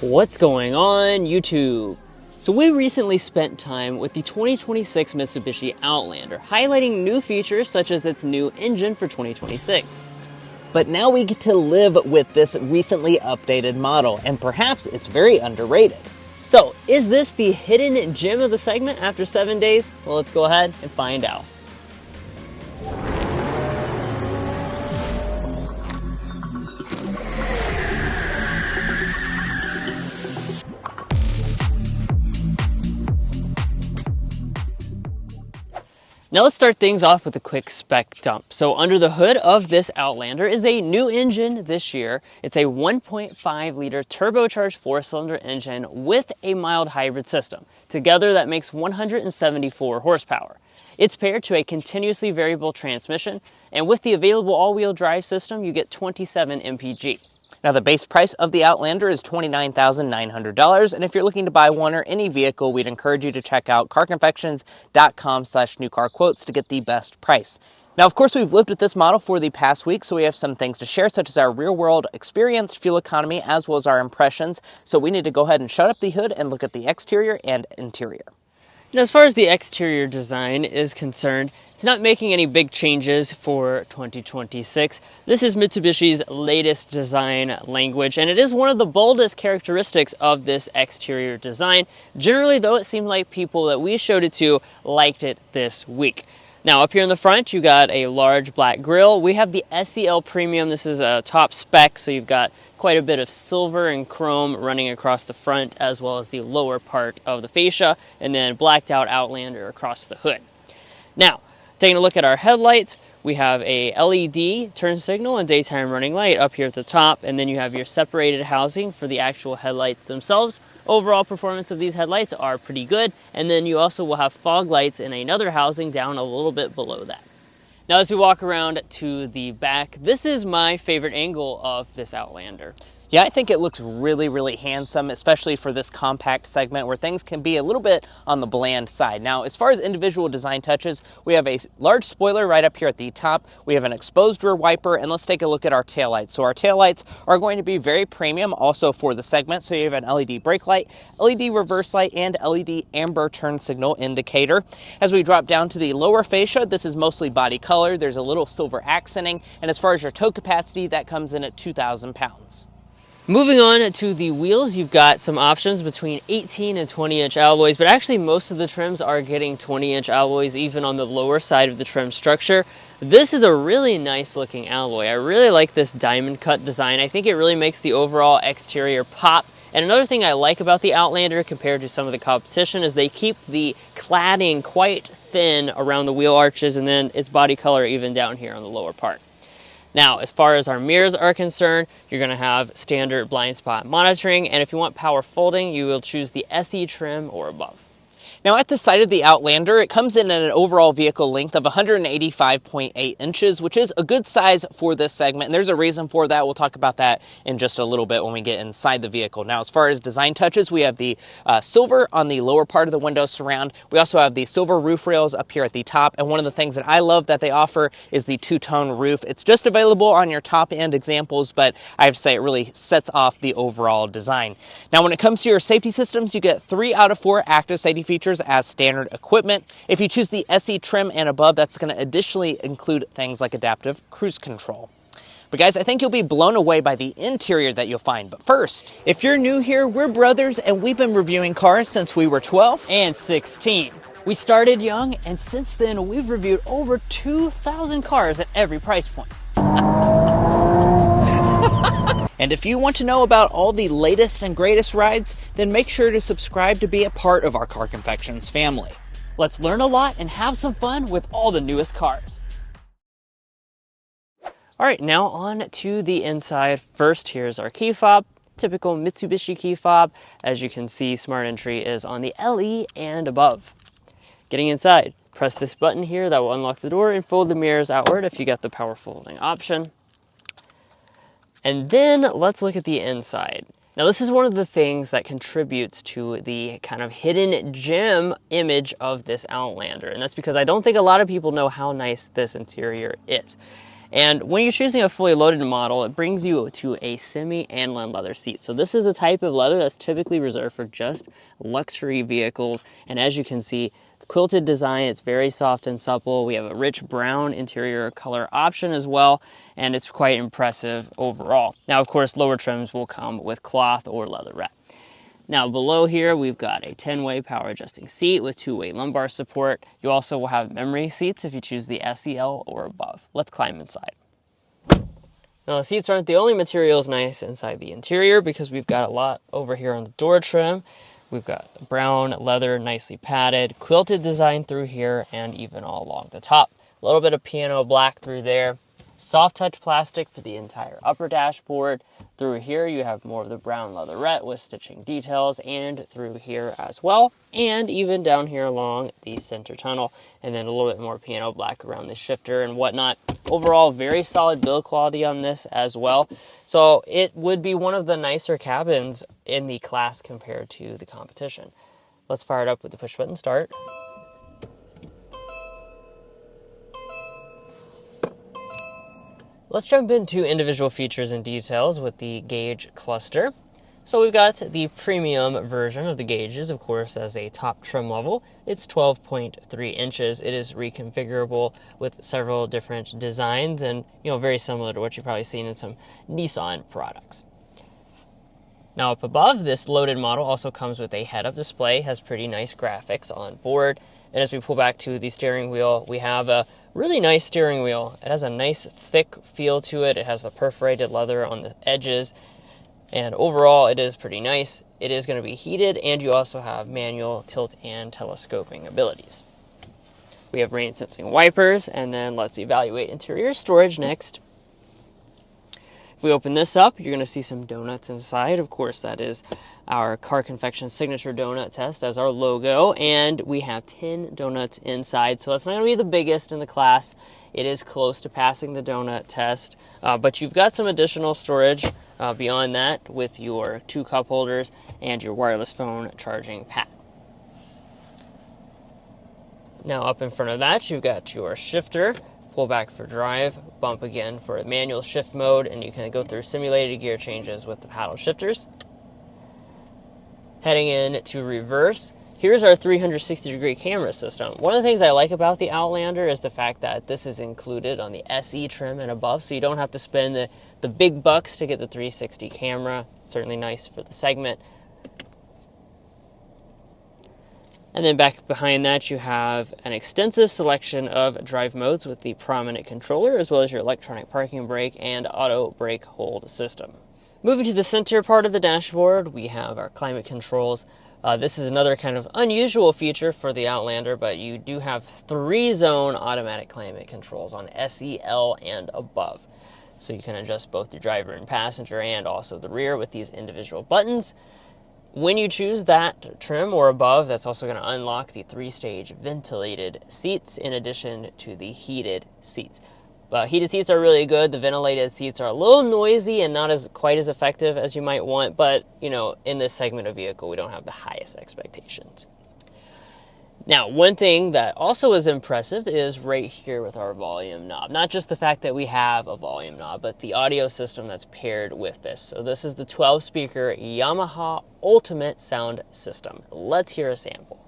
What's going on, YouTube? So we recently spent time with the 2026 Mitsubishi Outlander, highlighting new features such as its new engine for 2026. But now we get to live with this recently updated model, and perhaps it's very underrated. So, is this the hidden gem of the segment after 7 days? Well, let's go ahead and find out. Now let's start things off with a quick spec dump. So under the hood of this Outlander is a new engine this year. It's a 1.5 liter turbocharged 4-cylinder engine with a mild hybrid system. Together that makes 174 horsepower. It's paired to a continuously variable transmission, and with the available all-wheel drive system you get 27 mpg. Now, the base price of the Outlander is $29,900, and if you're looking to buy one or any vehicle, we'd encourage you to check out carconfections.com/newcarquotes to get the best price. Now, of course, we've lived with this model for the past week, so we have some things to share, such as our real-world experience, fuel economy, as well as our impressions. So we need to go ahead and shut up the hood and look at the exterior and interior. Now, as far as the exterior design is concerned, it's not making any big changes for 2026. This is Mitsubishi's latest design language, and it is one of the boldest characteristics of this exterior design. Generally, though, it seemed like people that we showed it to liked it this week. Now, up here in the front, you got a large black grille. We have the SEL Premium. This is a top spec, so you've got quite a bit of silver and chrome running across the front as well as the lower part of the fascia, and then blacked out Outlander across the hood. Now, taking a look at our headlights, we have a LED turn signal and daytime running light up here at the top, and then you have your separated housing for the actual headlights themselves. Overall performance of these headlights are pretty good, and then you also will have fog lights in another housing down a little bit below that. Now, as we walk around to the back, this is my favorite angle of this Outlander. Yeah, I think it looks really, really handsome, especially for this compact segment where things can be a little bit on the bland side. Now, as far as individual design touches, we have a large spoiler right up here at the top. We have an exposed rear wiper, and let's take a look at our taillights. So our taillights are going to be very premium also for the segment. So you have an LED brake light, LED reverse light, and LED amber turn signal indicator. As we drop down to the lower fascia, this is mostly body color. There's a little silver accenting, and as far as your tow capacity, that comes in at 2,000 pounds. Moving on to the wheels, you've got some options between 18 and 20-inch alloys, but actually most of the trims are getting 20-inch alloys even on the lower side of the trim structure. This is a really nice looking alloy. I really like this diamond cut design. I think it really makes the overall exterior pop. And another thing I like about the Outlander compared to some of the competition is they keep the cladding quite thin around the wheel arches, and then its body color even down here on the lower part. Now, as far as our mirrors are concerned, you're going to have standard blind spot monitoring, and if you want power folding, you will choose the SE trim or above. Now, at the side of the Outlander, it comes in at an overall vehicle length of 185.8 inches, which is a good size for this segment, and there's a reason for that. We'll talk about that in just a little bit when we get inside the vehicle. Now, as far as design touches, we have the silver on the lower part of the window surround. We also have the silver roof rails up here at the top, and one of the things that I love that they offer is the two-tone roof. It's just available on your top-end examples, but I have to say it really sets off the overall design. Now, when it comes to your safety systems, you get 3 out of 4 active safety features as standard equipment. If you choose the SE trim and above, that's going to additionally include things like adaptive cruise control. But guys, I think you'll be blown away by the interior that you'll find. But first, if you're new here, we're brothers and we've been reviewing cars since we were 12 and 16. We started young, and since then we've reviewed over 2,000 cars at every price point. And if you want to know about all the latest and greatest rides, then make sure to subscribe to be a part of our Car Confections family. Let's learn a lot and have some fun with all the newest cars. All right, now on to the inside. First, here's our key fob. Typical Mitsubishi key fob. As you can see, Smart Entry is on the LE and above. Getting inside, press this button here that will unlock the door and fold the mirrors outward if you got the power folding option. And then let's look at the inside. Now, this is one of the things that contributes to the kind of hidden gem image of this Outlander, and that's because I don't think a lot of people know how nice this interior is. And when you're choosing a fully loaded model, it brings you to a semi-aniline leather seat. So this is a type of leather that's typically reserved for just luxury vehicles. And as you can see, the quilted design, it's very soft and supple. We have a rich brown interior color option as well, and it's quite impressive overall. Now, of course, lower trims will come with cloth or leather wrap. Now below here, we've got a 10-way power adjusting seat with 2-way lumbar support. You also will have memory seats if you choose the SEL or above. Let's climb inside. Now the seats aren't the only materials nice inside the interior, because we've got a lot over here on the door trim. We've got brown leather, nicely padded, quilted design through here, and even all along the top. A little bit of piano black through there. Soft touch plastic for the entire upper dashboard. Through here you have more of the brown leatherette with stitching details, and through here as well, and even down here along the center tunnel, and then a little bit more piano black around the shifter and whatnot. Overall, very solid build quality on this as well. So it would be one of the nicer cabins in the class compared to the competition. Let's fire it up with the push button start. Let's jump into individual features and details with the gauge cluster. So we've got the premium version of the gauges, of course, as a top trim level. It's 12.3 inches. It is reconfigurable with several different designs, and very similar to what you've probably seen in some Nissan products. Now up above, this loaded model also comes with a head-up display, has pretty nice graphics on board. And as we pull back to the steering wheel, we have a really nice steering wheel. It has a nice thick feel to it. It has the perforated leather on the edges. And overall, it is pretty nice. It is going to be heated, and you also have manual tilt and telescoping abilities. We have rain sensing wipers, and then let's evaluate interior storage next. If we open this up, you're going to see some donuts inside. Of course, that is our Car Confections signature donut test as our logo, and we have 10 donuts inside, so that's not going to be the biggest in the class. It is close to passing the donut test, but you've got some additional storage beyond that with your 2 cup holders and your wireless phone charging pad. Now up in front of that, you've got your shifter. Pull back for drive, bump again for manual shift mode, and you can go through simulated gear changes with the paddle shifters. Heading in to reverse, here's our 360-degree camera system. One of the things I like about the Outlander is the fact that this is included on the SE trim and above, so you don't have to spend the big bucks to get the 360 camera. It's certainly nice for the segment. And then back behind that, you have an extensive selection of drive modes with the prominent controller, as well as your electronic parking brake and auto brake hold system. Moving to the center part of the dashboard, we have our climate controls. This is another kind of unusual feature for the Outlander, but you do have 3-zone automatic climate controls on SEL and above. So you can adjust both the driver and passenger and also the rear with these individual buttons. When you choose that trim or above, that's also going to unlock the 3-stage ventilated seats in addition to the heated seats. Heated seats are really good. The ventilated seats are a little noisy and not quite as effective as you might want, but in this segment of vehicle, we don't have the highest expectations. Now, one thing that also is impressive is right here with our volume knob. Not just the fact that we have a volume knob, but the audio system that's paired with this. So this is the 12-speaker Yamaha Ultimate Sound System. Let's hear a sample.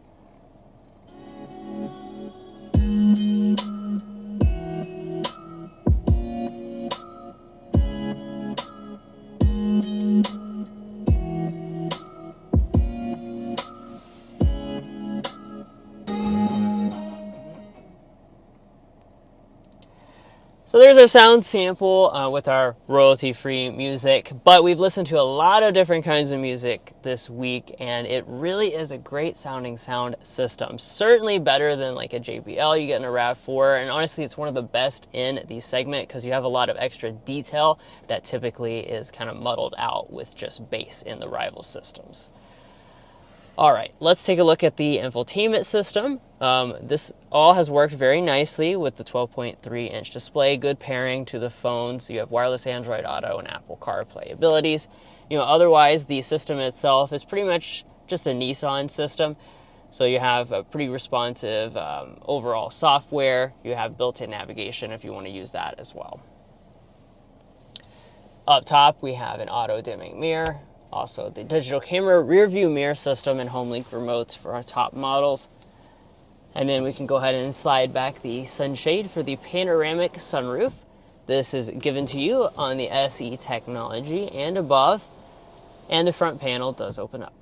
So there's our sound sample with our royalty-free music, but we've listened to a lot of different kinds of music this week, and it really is a great sounding sound system. Certainly better than like a JBL you get in a RAV4, and honestly it's one of the best in the segment because you have a lot of extra detail that typically is kind of muddled out with just bass in the rival systems. All right, let's take a look at the infotainment system. This all has worked very nicely with the 12.3-inch display, good pairing to the phones. You have wireless Android Auto and Apple CarPlay abilities. Otherwise, the system itself is pretty much just a Nissan system. So you have a pretty responsive overall software. You have built-in navigation if you want to use that as well. Up top, we have an auto-dimming mirror, also the digital camera, rear view mirror system, and HomeLink remotes for our top models. And then we can go ahead and slide back the sunshade for the panoramic sunroof. This is given to you on the SE technology and above, and the front panel does open up.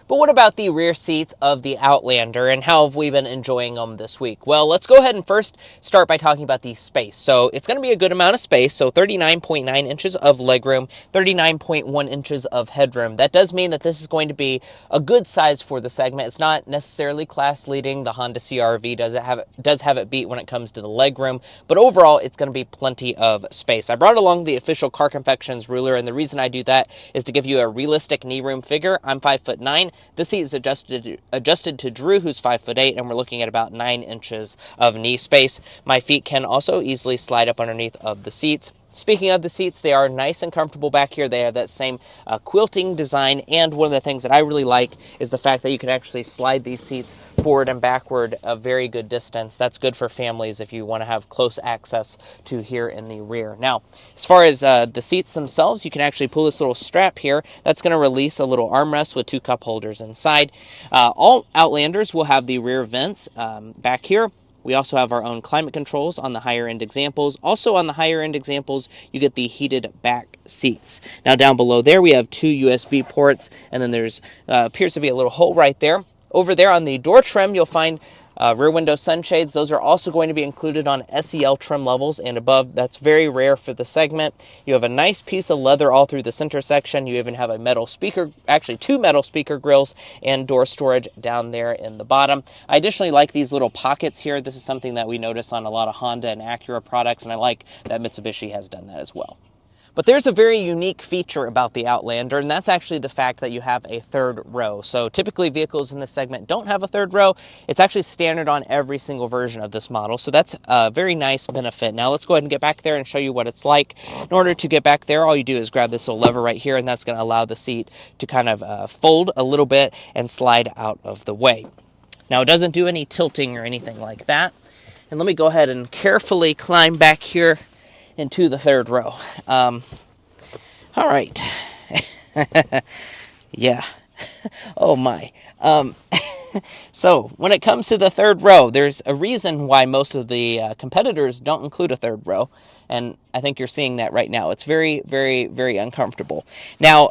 But what about the rear seats of the Outlander, and how have we been enjoying them this week? Well, let's go ahead and first start by talking about the space. So it's going to be a good amount of space, so 39.9 inches of legroom, 39.1 inches of headroom. That does mean that this is going to be a good size for the segment. It's not necessarily class leading. The Honda CR-V does have it beat when it comes to the legroom, but overall it's going to be plenty of space. I brought along the official Car Confections ruler, and the reason I do that is to give you a realistic knee room figure. I'm 5'9". This seat is adjusted to Drew, who's 5'8", and we're looking at about 9 inches of knee space. My feet can also easily slide up underneath of the seats. Speaking of the seats, they are nice and comfortable back here. They have that same quilting design, and one of the things that I really like is the fact that you can actually slide these seats forward and backward a very good distance. That's good for families if you want to have close access to here in the rear. Now, as far as the seats themselves, you can actually pull this little strap here. That's going to release a little armrest with 2 cup holders inside. All Outlanders will have the rear vents back here. We also have our own climate controls on the higher end examples. Also on the higher end examples, you get the heated back seats. Now down below there, we have 2 USB ports, and then there's appears to be a little hole right there. Over there on the door trim, you'll find rear window sunshades. Those are also going to be included on SEL trim levels and above. That's very rare for the segment. You have a nice piece of leather all through the center section. You even have a metal speaker, actually 2 metal speaker grills, and door storage down there in the bottom. I additionally like these little pockets here. This is something that we notice on a lot of Honda and Acura products, and I like that Mitsubishi has done that as well. But there's a very unique feature about the Outlander, and that's actually the fact that you have a third row. So typically vehicles in this segment don't have a third row. It's actually standard on every single version of this model, so that's a very nice benefit. Now let's go ahead and get back there and show you what it's like. In order to get back there, all you do is grab this little lever right here, and that's going to allow the seat to kind of fold a little bit and slide out of the way. Now it doesn't do any tilting or anything like that. And let me go ahead and carefully climb back here into the third row. All right. Yeah. Oh my. So when it comes to the third row, there's a reason why most of the competitors don't include a third row. And I think you're seeing that right now. It's very, very, very uncomfortable. Now,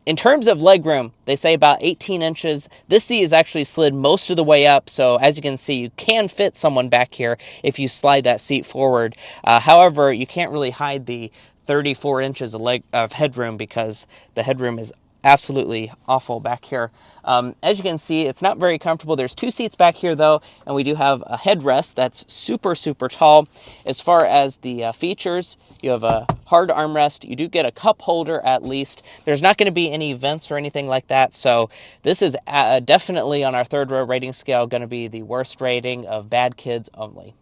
in terms of legroom, they say about 18 inches. This seat is actually slid most of the way up. So as you can see, you can fit someone back here if you slide that seat forward. However, you can't really hide the 34 inches of headroom because the headroom is absolutely awful back here. As you can see, it's not very comfortable. There's 2 seats back here though, and we do have a headrest that's super, super tall. As far as the features, you have a hard armrest. You do get a cup holder at least. There's not going to be any vents or anything like that. So this is definitely on our third row rating scale going to be the worst rating of bad kids only.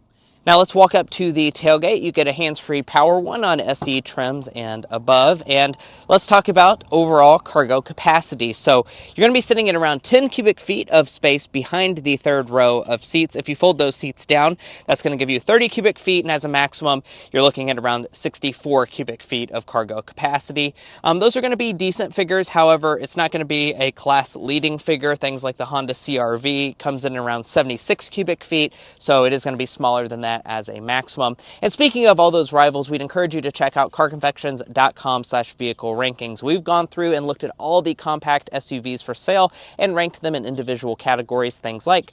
Now let's walk up to the tailgate. You get a hands-free power one on SE trims and above. And let's talk about overall cargo capacity. So you're going to be sitting at around 10 cubic feet of space behind the third row of seats. If you fold those seats down, that's going to give you 30 cubic feet. And as a maximum, you're looking at around 64 cubic feet of cargo capacity. Those are going to be decent figures. However, it's not going to be a class-leading figure. Things like the Honda CR-V comes in around 76 cubic feet. So it is going to be smaller than that as a maximum. And speaking of all those rivals, we'd encourage you to check out carconfections.com/vehicle rankings. We've gone through and looked at all the compact SUVs for sale and ranked them in individual categories, things like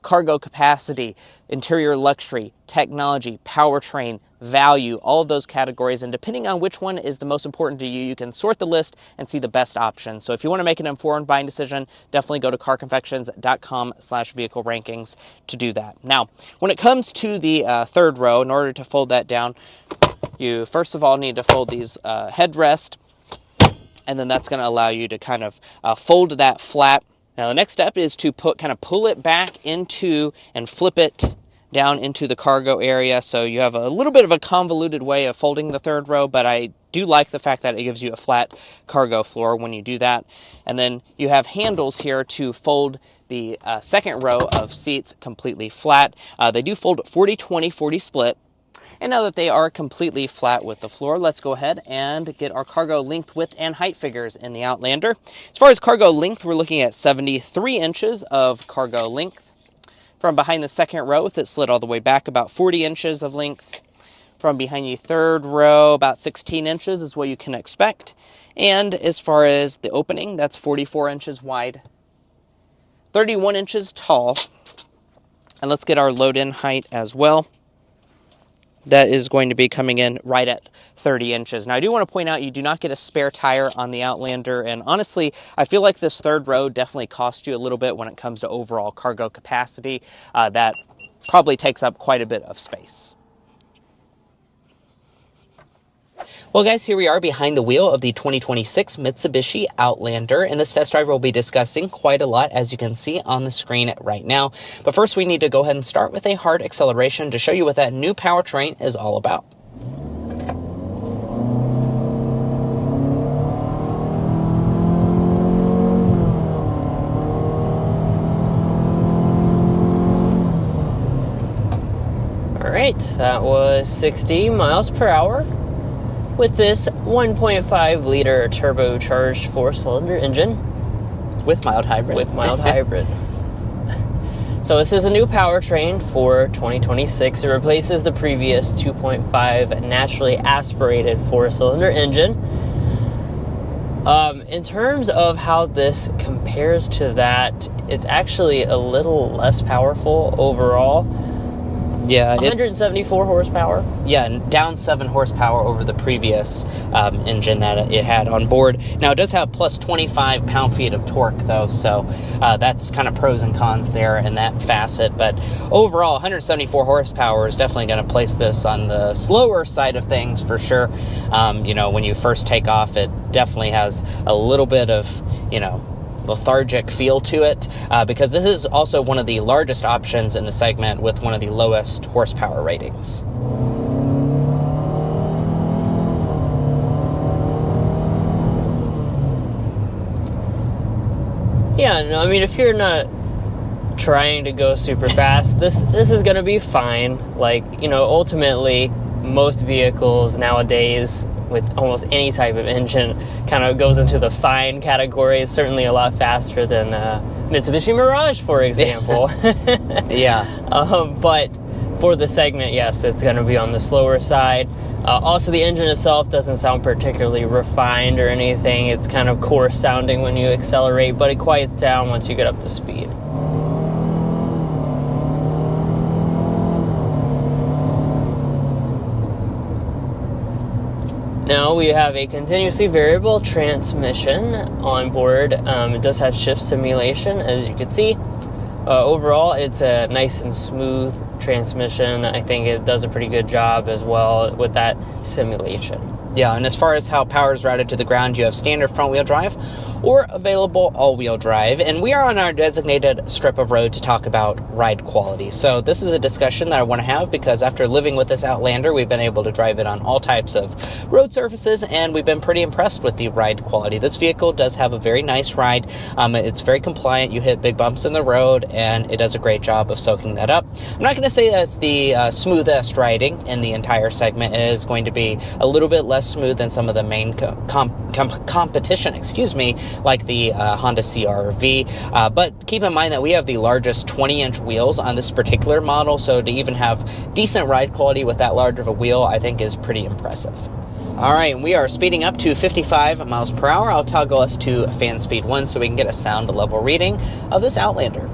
cargo capacity, interior luxury, technology, powertrain, value, all of those categories. And depending on which one is the most important to you, you can sort the list and see the best option. So if you want to make an informed buying decision, definitely go to carconfections.com/vehicle rankings to do that. Now, when it comes to the third row, in order to fold that down, you first of all need to fold these headrest, and then that's going to allow you to kind of fold that flat. Now the next step is to pull it back into and flip it down into the cargo area. So you have a little bit of a convoluted way of folding the third row, but I do like the fact that it gives you a flat cargo floor when you do that. And then you have handles here to fold the second row of seats completely flat. They do fold 40-20, 40 split. And now that they are completely flat with the floor, let's go ahead and get our cargo length, width, and height figures in the Outlander. As far as cargo length, we're looking at 73 inches of cargo length. From behind the second row, with it slid all the way back, about 40 inches of length. From behind the third row, about 16 inches is what you can expect. And as far as the opening, that's 44 inches wide, 31 inches tall. And let's get our load-in height as well. That is going to be coming in right at 30 inches. Now, I do want to point out you do not get a spare tire on the Outlander, and honestly, I feel like this third row definitely costs you a little bit when it comes to overall cargo capacity. That probably takes up quite a bit of space. Well, guys, here we are behind the wheel of the 2026 Mitsubishi Outlander. In this test drive, we'll be discussing quite a lot, as you can see on the screen right now. But first, we need to go ahead and start with a hard acceleration to show you what that new powertrain is all about. All right, that was 60 miles per hour. With this 1.5 liter turbocharged 4-cylinder engine. With mild hybrid. With mild hybrid. So this is a new powertrain for 2026. It replaces the previous 2.5 naturally aspirated 4-cylinder engine. In terms of how this compares to that, it's actually a little less powerful overall. Yeah, 174 horsepower. Yeah, down 7 horsepower over the previous engine that it had on board. Now, it does have plus 25 pound-feet of torque, though, so that's kind of pros and cons there in that facet. But overall, 174 horsepower is definitely going to place this on the slower side of things for sure. When you first take off, it definitely has a little bit of, lethargic feel to it, because this is also one of the largest options in the segment with one of the lowest horsepower ratings. Yeah, no, I mean, if you're not trying to go super fast, this is going to be fine. Ultimately, most vehicles nowadays with almost any type of engine kind of goes into the fine category. It's certainly a lot faster than Mitsubishi Mirage, for example. Yeah. But for the segment, yes, it's going to be on the slower side. Also, the engine itself doesn't sound particularly refined or anything. It's kind of coarse sounding when you accelerate, but it quiets down once you get up to speed. Now we have a continuously variable transmission on board. It does have shift simulation, as you can see. Overall, it's a nice and smooth transmission. I think it does a pretty good job as well with that simulation. Yeah, and as far as how power is routed to the ground, you have standard front-wheel drive or available all-wheel drive. And we are on our designated strip of road to talk about ride quality. So this is a discussion that I want to have because after living with this Outlander, we've been able to drive it on all types of road surfaces, and we've been pretty impressed with the ride quality. This vehicle does have a very nice ride. It's very compliant. You hit big bumps in the road, and it does a great job of soaking that up. I'm not going to say that's the smoothest riding in the entire segment. It is going to be a little bit less smooth than some of the main competition, like the Honda CR-V. But keep in mind that we have the largest 20-inch wheels on this particular model, so to even have decent ride quality with that large of a wheel, I think is pretty impressive. All right, we are speeding up to 55 miles per hour. I'll toggle us to fan speed 1 so we can get a sound level reading of this Outlander.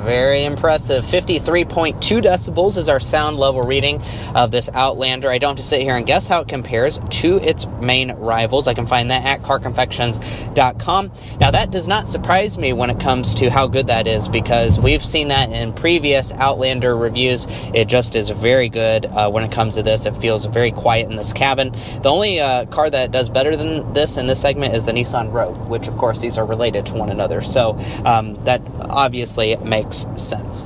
Very impressive. 53.2 decibels is our sound level reading of this Outlander. I don't have to sit here and guess how it compares to its main rivals. I can find that at carconfections.com. Now, that does not surprise me when it comes to how good that is because we've seen that in previous Outlander reviews. It just is very good when it comes to this. It feels very quiet in this cabin. The only car that does better than this in this segment is the Nissan Rogue, which, of course, these are related to one another. So that obviously makes sense.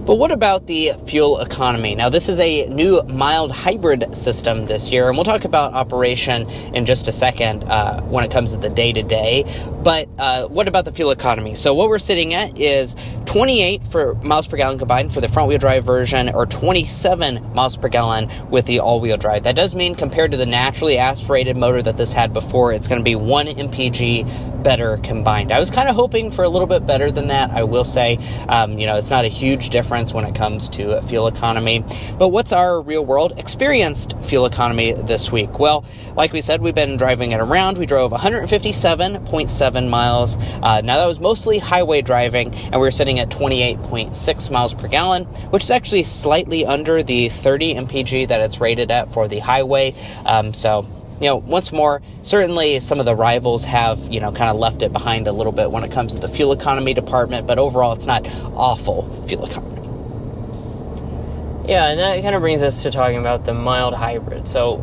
But what about the fuel economy? Now, this is a new mild hybrid system this year, and we'll talk about operation in just a second when it comes to the day-to-day. But what about the fuel economy? So what we're sitting at is 28 for miles per gallon combined for the front-wheel drive version, or 27 miles per gallon with the all-wheel drive. That does mean compared to the naturally aspirated motor that this had before, it's going to be 1 mpg better combined. I was kind of hoping for a little bit better than that, I will say. It's not a huge difference when it comes to fuel economy. But what's our real-world experienced fuel economy this week? Well, like we said, we've been driving it around. We drove 157.7 miles. Now, that was mostly highway driving, and we were sitting at 28.6 miles per gallon, which is actually slightly under the 30 mpg that it's rated at for the highway. Once more, certainly some of the rivals have, kind of left it behind a little bit when it comes to the fuel economy department, but overall it's not awful fuel economy. Yeah, and that kind of brings us to talking about the mild hybrid. So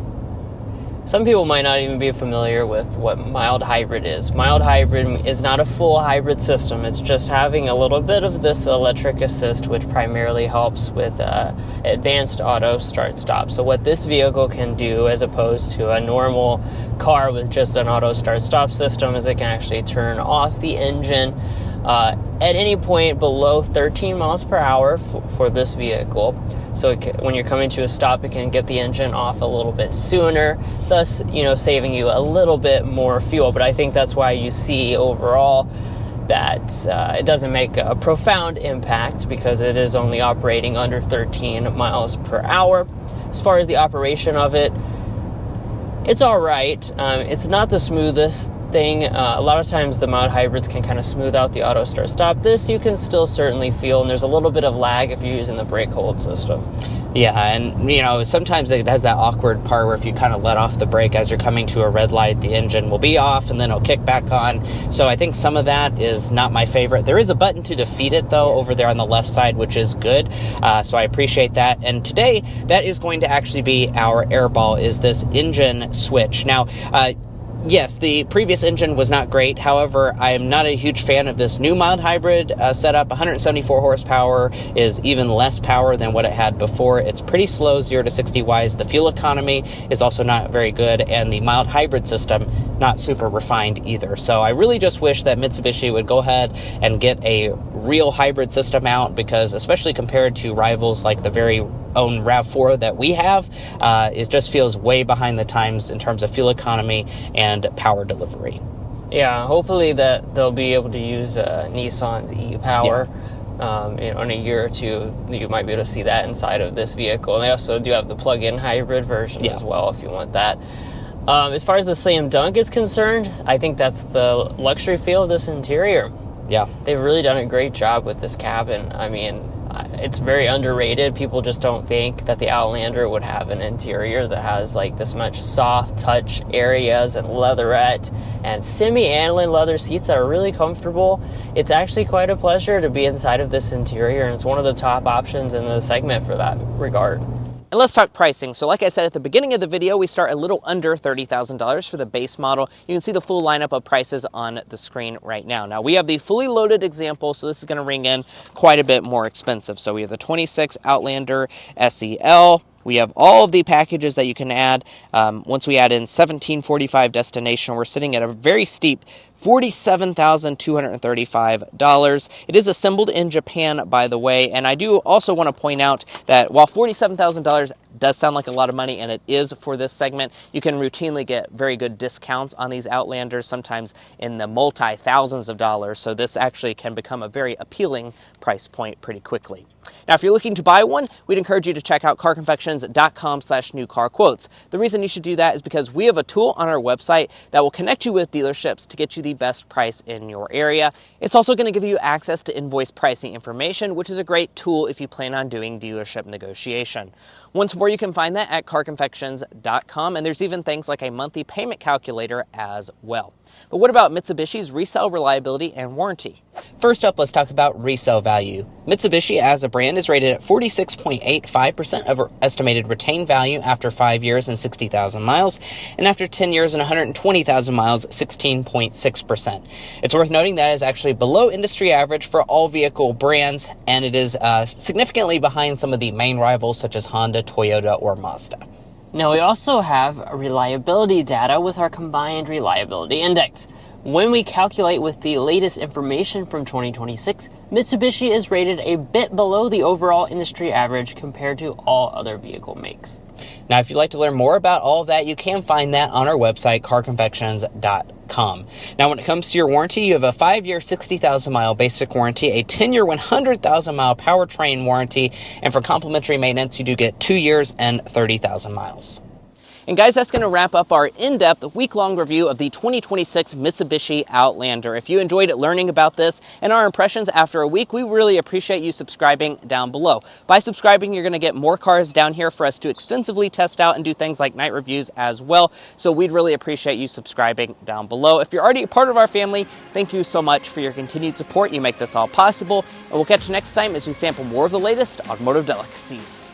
some people might not even be familiar with what mild hybrid is. Mild hybrid is not a full hybrid system. It's just having a little bit of this electric assist, which primarily helps with advanced auto start-stop. So what this vehicle can do, as opposed to a normal car with just an auto start-stop system, is it can actually turn off the engine at any point below 13 miles per hour for this vehicle. So when you're coming to a stop, it can get the engine off a little bit sooner, thus, saving you a little bit more fuel. But I think that's why you see overall that it doesn't make a profound impact, because it is only operating under 13 miles per hour. As far as the operation of it, it's all right. It's not the smoothest thing. A lot of times the mild hybrids can kind of smooth out the auto start stop. This you can still certainly feel, and there's a little bit of lag if you're using the brake hold system. Yeah, and sometimes it has that awkward part where if you kind of let off the brake as you're coming to a red light, the engine will be off and then it'll kick back on. So I think some of that is not my favorite. There is a button to defeat it though over there on the left side, which is good. So I appreciate that. And today that is going to actually be our airball, is this engine switch. Now, yes, the previous engine was not great. However, I am not a huge fan of this new mild hybrid setup. 174 horsepower is even less power than what it had before. It's pretty slow, 0 to 60 wise. The fuel economy is also not very good, and the mild hybrid system not super refined either. So I really just wish that Mitsubishi would go ahead and get a real hybrid system out, because especially compared to rivals like the very own RAV4 that we have, it just feels way behind the times in terms of fuel economy and power delivery. Yeah, hopefully that they'll be able to use Nissan's e-Power. Yeah. In a year or two, you might be able to see that inside of this vehicle. And they also do have the plug-in hybrid version as well, if you want that. As far as the slam dunk is concerned, I think that's the luxury feel of this interior. Yeah. They've really done a great job with this cabin. I mean, it's very underrated. People just don't think that the Outlander would have an interior that has like this much soft touch areas and leatherette and semi-aniline leather seats that are really comfortable. It's actually quite a pleasure to be inside of this interior, and it's one of the top options in the segment for that regard. And let's talk pricing. So like I said at the beginning of the video, we start a little under $30,000 for the base model. You can see the full lineup of prices on the screen right now. Now we have the fully loaded example, so this is going to ring in quite a bit more expensive. So we have the 26 Outlander SEL. We have all of the packages that you can add. Once we add in 1745 destination, we're sitting at a very steep $47,235. It is assembled in Japan, by the way, and I do also want to point out that while $47,000 does sound like a lot of money, and it is for this segment, you can routinely get very good discounts on these Outlanders, sometimes in the multi-thousands of dollars, so this actually can become a very appealing price point pretty quickly. Now, if you're looking to buy one, we'd encourage you to check out carconfections.com/newcarquotes. The reason you should do that is because we have a tool on our website that will connect you with dealerships to get you the best price in your area. It's also going to give you access to invoice pricing information, which is a great tool if you plan on doing dealership negotiation. Once more, you can find that at carconfections.com, and there's even things like a monthly payment calculator as well. But what about Mitsubishi's resale reliability and warranty? First up, let's talk about resale value. Mitsubishi as a brand is rated at 46.85% of estimated retained value after 5 years and 60,000 miles, and after 10 years and 120,000 miles, 16.6%. It's worth noting that is actually below industry average for all vehicle brands, and it is significantly behind some of the main rivals such as Honda, Toyota, or Mazda. Now we also have reliability data with our combined reliability index. When we calculate with the latest information from 2026, Mitsubishi is rated a bit below the overall industry average compared to all other vehicle makes. Now, if you'd like to learn more about all of that, you can find that on our website, carconfections.com. Now, when it comes to your warranty, you have a 5-year, 60,000-mile basic warranty, a 10-year, 100,000-mile powertrain warranty, and for complimentary maintenance, you do get 2 years and 30,000 miles. And guys, that's going to wrap up our in-depth week-long review of the 2026 Mitsubishi Outlander. If you enjoyed learning about this and our impressions after a week, we really appreciate you subscribing down below. By subscribing, you're going to get more cars down here for us to extensively test out and do things like night reviews as well. So we'd really appreciate you subscribing down below. If you're already a part of our family, thank you so much for your continued support. You make this all possible. And we'll catch you next time as we sample more of the latest automotive delicacies.